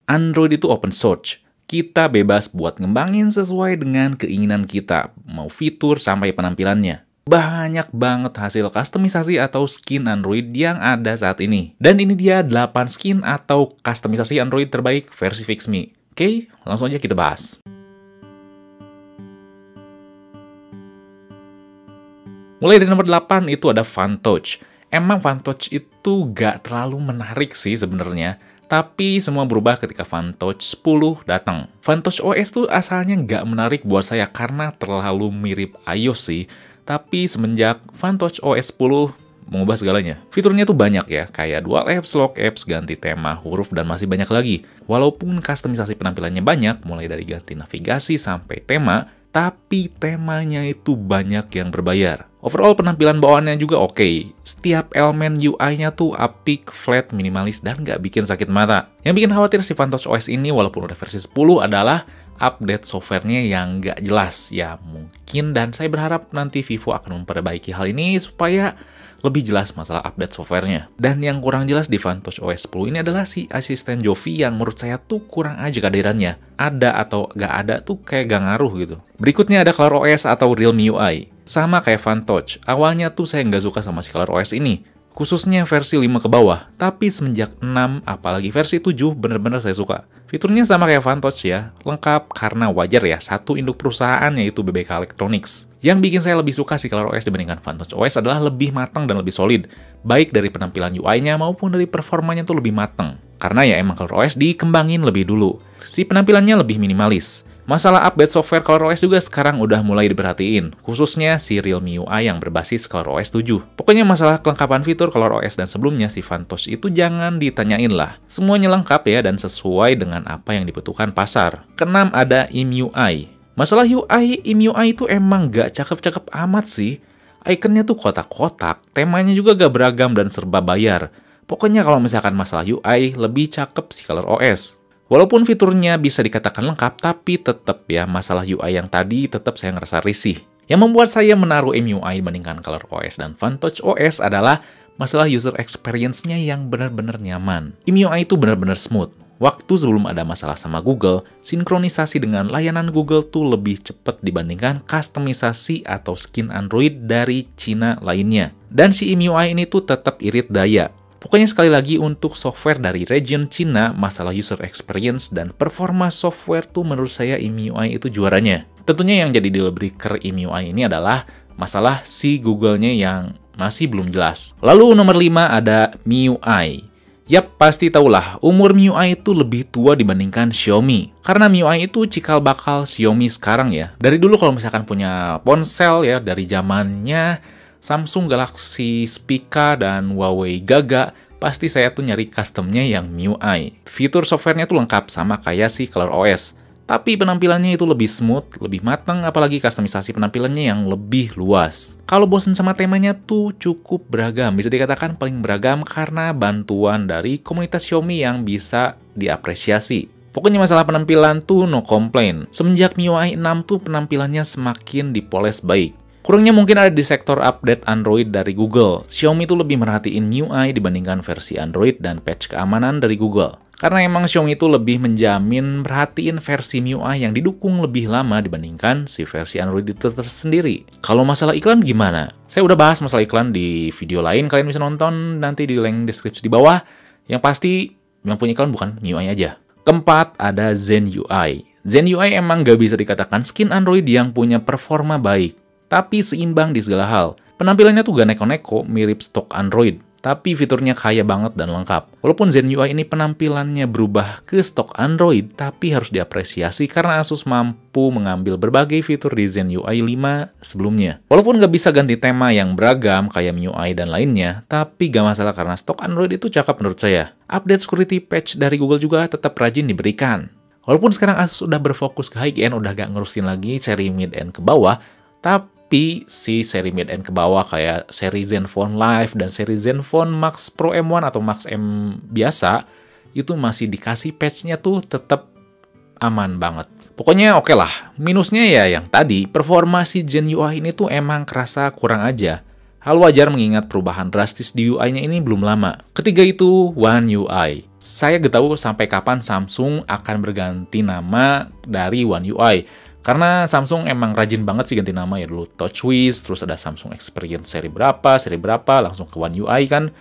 Android itu open source. Kita bebas buat ngembangin sesuai dengan keinginan kita, mau fitur sampai penampilannya. Banyak banget hasil kustomisasi atau skin Android yang ada saat ini. Dan ini dia 8 skin atau kustomisasi Android terbaik versi Fixme. Oke, langsung aja kita bahas. Mulai dari nomor 8 itu ada FunTouch. Emang FunTouch itu gak terlalu menarik sih sebenarnya. Tapi semua berubah ketika FunTouch 10 datang. FunTouch OS tuh asalnya nggak menarik buat saya karena terlalu mirip iOS sih. Tapi semenjak FunTouch OS 10 mengubah segalanya. Fiturnya tuh banyak ya, kayak dual apps, lock apps, ganti tema, huruf, dan masih banyak lagi. Walaupun kustomisasi penampilannya banyak, mulai dari ganti navigasi sampai tema, tapi temanya itu banyak yang berbayar. Overall penampilan bawaannya juga oke. Setiap elemen UI-nya tuh apik, flat, minimalis, dan nggak bikin sakit mata. Yang bikin khawatir si FunTouch OS ini walaupun udah versi 10 adalah update softwarenya yang nggak jelas. Ya mungkin, dan saya berharap nanti Vivo akan memperbaiki hal ini supaya lebih jelas masalah update softwarenya. Dan yang kurang jelas di FunTouch OS 10 ini adalah si asisten Jovi yang menurut saya tuh kurang aja kehadirannya. Ada atau nggak ada tuh kayak gak ngaruh gitu. Berikutnya ada ColorOS atau Realme UI. Sama kayak FunTouch, awalnya tuh saya nggak suka sama si ColorOS ini. Khususnya versi 5 ke bawah. Tapi semenjak 6, apalagi versi 7, bener-bener saya suka. Fiturnya sama kayak FunTouch ya, lengkap karena wajar ya, satu induk perusahaan yaitu BBK Electronics. Yang bikin saya lebih suka si ColorOS dibandingkan FunTouch OS adalah lebih matang dan lebih solid. Baik dari penampilan UI-nya maupun dari performanya tuh lebih matang. Karena ya emang ColorOS dikembangin lebih dulu. Si penampilannya lebih minimalis. Masalah update software ColorOS juga sekarang udah mulai diperhatiin, khususnya si Realme UI yang berbasis ColorOS 7. Pokoknya masalah kelengkapan fitur ColorOS dan sebelumnya si FunTouch itu jangan ditanyain lah. Semuanya lengkap ya dan sesuai dengan apa yang dibutuhkan pasar. Keenam ada IMUI. Masalah UI, IMUI itu emang gak cakep-cakep amat sih. Ikonnya tuh kotak-kotak, temanya juga gak beragam dan serba bayar. Pokoknya kalau misalkan masalah UI, lebih cakep si ColorOS. Walaupun fiturnya bisa dikatakan lengkap, tapi tetap ya masalah UI yang tadi tetap saya ngerasa risih. Yang membuat saya menaruh MUI dibandingkan ColorOS dan FunTouch OS adalah masalah user experience-nya yang benar-benar nyaman. MUI itu benar-benar smooth. Waktu sebelum ada masalah sama Google, sinkronisasi dengan layanan Google tuh lebih cepat dibandingkan kustomisasi atau skin Android dari Cina lainnya. Dan si MUI ini tuh tetap irit daya. Pokoknya sekali lagi untuk software dari region Cina, masalah user experience dan performa software tuh menurut saya MIUI itu juaranya. Tentunya yang jadi deal breaker MIUI ini adalah masalah si Google-nya yang masih belum jelas. Lalu nomor 5 ada MIUI. Yap, pasti tahulah, umur MIUI itu lebih tua dibandingkan Xiaomi. Karena MIUI itu cikal bakal Xiaomi sekarang ya. Dari dulu kalau misalkan punya ponsel ya, dari zamannya Samsung Galaxy Spica dan Huawei Gaga, pasti saya tuh nyari customnya yang MIUI. Fitur softwarenya tuh lengkap sama kayak si ColorOS. Tapi penampilannya itu lebih smooth, lebih matang, apalagi kustomisasi penampilannya yang lebih luas. Kalau bosen sama temanya tuh cukup beragam, bisa dikatakan paling beragam karena bantuan dari komunitas Xiaomi yang bisa diapresiasi. Pokoknya masalah penampilan tuh no complaint. Semenjak MIUI 6 tuh penampilannya semakin dipoles baik. Kurangnya mungkin ada di sektor update Android dari Google. Xiaomi itu lebih merhatiin MIUI dibandingkan versi Android dan patch keamanan dari Google. Karena emang Xiaomi itu lebih menjamin perhatiin versi MIUI yang didukung lebih lama dibandingkan si versi Android itu tersendiri. Kalau masalah iklan gimana? Saya udah bahas masalah iklan di video lain, kalian bisa nonton nanti di link deskripsi di bawah. Yang pasti yang punya iklan bukan MIUI aja. Keempat ada Zen UI. Zen UI emang gak bisa dikatakan skin Android yang punya performa baik. Tapi seimbang di segala hal. Penampilannya tuh gak neko-neko, mirip stok Android. Tapi fiturnya kaya banget dan lengkap. Walaupun Zen UI ini penampilannya berubah ke stok Android, tapi harus diapresiasi karena Asus mampu mengambil berbagai fitur di Zen UI 5 sebelumnya. Walaupun gak bisa ganti tema yang beragam kayak MIUI dan lainnya, tapi gak masalah karena stok Android itu cakep menurut saya. Update security patch dari Google juga tetap rajin diberikan. Walaupun sekarang Asus udah berfokus ke high-end, udah gak ngurusin lagi seri mid-end ke bawah, tapi si seri mid-end ke bawah kayak seri Zenfone Live dan seri Zenfone Max Pro M1 atau Max M biasa, itu masih dikasih patch-nya tuh tetap aman banget. Pokoknya oke lah. Minusnya ya yang tadi, performa si Zen UI ini tuh emang kerasa kurang aja. Hal wajar mengingat perubahan drastis di UI-nya ini belum lama. Ketiga itu One UI. saya gak tahu sampai kapan Samsung akan berganti nama dari One UI. Karena Samsung emang rajin banget sih ganti nama ya, dulu TouchWiz, terus ada Samsung Experience seri berapa, langsung ke One UI kan.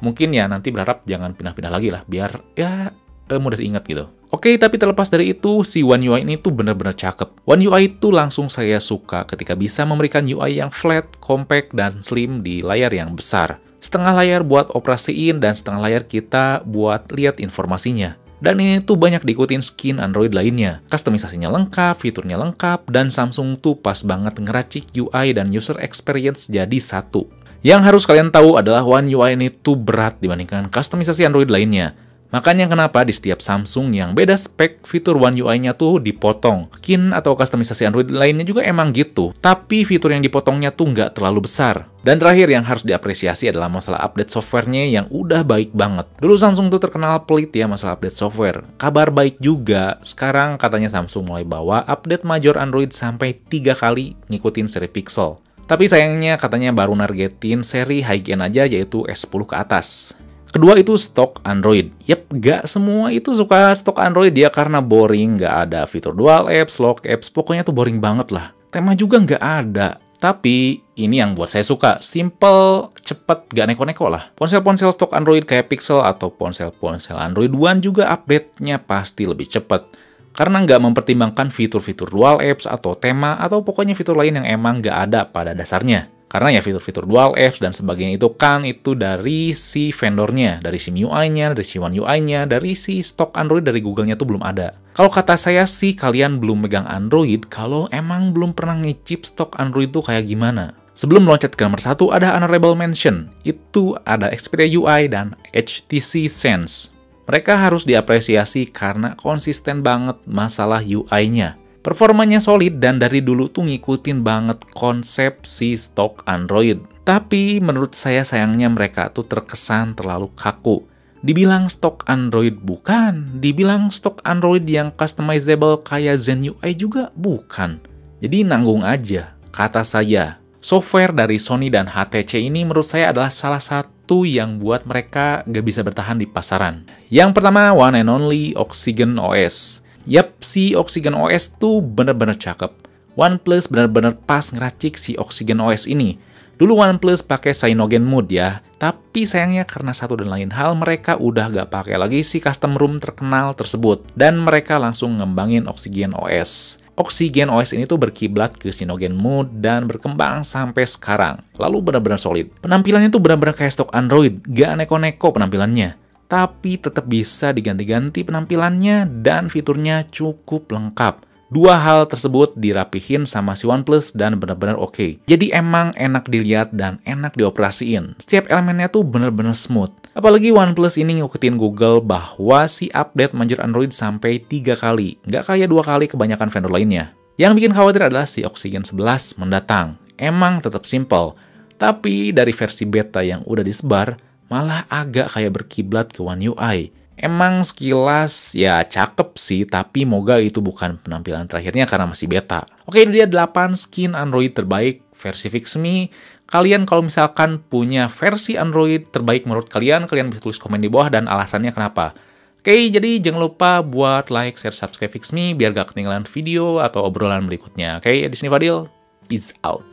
Mungkin ya nanti berharap jangan pindah-pindah lagi lah, biar ya mudah diingat gitu. Oke, tapi terlepas dari itu, si One UI ini tuh bener-bener cakep. One UI itu langsung saya suka ketika bisa memberikan UI yang flat, compact, dan slim di layar yang besar. Setengah layar buat operasiin dan setengah layar kita buat lihat informasinya. Dan ini tuh banyak diikutin skin Android lainnya. Customisasinya lengkap, fiturnya lengkap, dan Samsung tuh pas banget ngeracik UI dan user experience jadi satu. Yang harus kalian tahu adalah One UI ini tuh berat dibandingkan customisasi Android lainnya. Makanya kenapa di setiap Samsung yang beda spek, fitur One UI-nya tuh dipotong. Skin atau customisasi Android lainnya juga emang gitu, tapi fitur yang dipotongnya tuh nggak terlalu besar. Dan terakhir yang harus diapresiasi adalah masalah update software-nya yang udah baik banget. Dulu Samsung tuh terkenal pelit ya masalah update software. Kabar baik juga, sekarang katanya Samsung mulai bawa update major Android sampai 3 kali ngikutin seri Pixel. Tapi sayangnya katanya baru nargetin seri high-end aja, yaitu S10 ke atas. Kedua itu stok Android. Yep, gak semua itu suka stok Android ya karena boring, gak ada fitur dual apps, lock apps, pokoknya tuh boring banget lah. Tema juga gak ada. Tapi ini yang buat saya suka, simple, cepet, gak neko-neko lah. Ponsel-ponsel stok Android kayak Pixel atau ponsel-ponsel Android One juga update-nya pasti lebih cepet. Karena nggak mempertimbangkan fitur-fitur dual apps atau tema atau pokoknya fitur lain yang emang nggak ada pada dasarnya. Karena ya fitur-fitur dual apps dan sebagainya itu kan itu dari si vendornya, dari si MIUI-nya, dari si One UI-nya, dari si stok Android dari Google-nya tuh belum ada. Kalau kata saya sih kalian belum megang Android kalau emang belum pernah ngicip stok Android tuh kayak gimana. Sebelum loncat ke nomor 1 ada honorable mention, itu ada Xperia UI dan HTC Sense. Mereka harus diapresiasi karena konsisten banget masalah UI-nya. Performanya solid dan dari dulu tuh ngikutin banget konsep si stok Android. Tapi menurut saya sayangnya mereka tuh terkesan terlalu kaku. Dibilang stok Android bukan, dibilang stok Android yang customizable kayak Zen UI juga bukan. Jadi nanggung aja, kata saya. Software dari Sony dan HTC ini menurut saya adalah salah satu yang buat mereka gak bisa bertahan di pasaran. Yang pertama, one and only Oxygen OS. Yap, si Oxygen OS tuh bener-bener cakep. OnePlus bener-bener pas ngeracik si Oxygen OS ini. Dulu OnePlus pakai Cyanogen Mode ya, tapi sayangnya karena satu dan lain hal mereka udah gak pakai lagi si custom ROM terkenal tersebut. Dan mereka langsung ngembangin Oxygen OS. Oxygen OS ini tuh berkiblat ke Cyanogen Mode dan berkembang sampai sekarang. Lalu benar-benar solid. Penampilannya tuh benar-benar kayak stok Android, gak neko-neko penampilannya. Tapi tetap bisa diganti-ganti penampilannya dan fiturnya cukup lengkap. Dua hal tersebut dirapihin sama si OnePlus dan benar-benar oke. Jadi emang enak dilihat dan enak dioperasiin. Setiap elemennya tuh benar-benar smooth. Apalagi OnePlus ini ngikutin Google bahwa si update major Android sampai 3 kali. Nggak kayak 2 kali kebanyakan vendor lainnya. Yang bikin khawatir adalah si Oxygen 11 mendatang. Emang tetap simple. Tapi dari versi beta yang udah disebar, malah agak kayak berkiblat ke One UI. Emang sekilas ya cakep sih, tapi moga itu bukan penampilan terakhirnya karena masih beta. Oke, itu dia 8 skin Android terbaik versi Fixme. Kalian kalau misalkan punya versi Android terbaik menurut kalian bisa tulis komen di bawah dan alasannya kenapa. Oke, jadi jangan lupa buat like, share, subscribe Fixme biar gak ketinggalan video atau obrolan berikutnya. Oke, di sini Fadil. Peace out.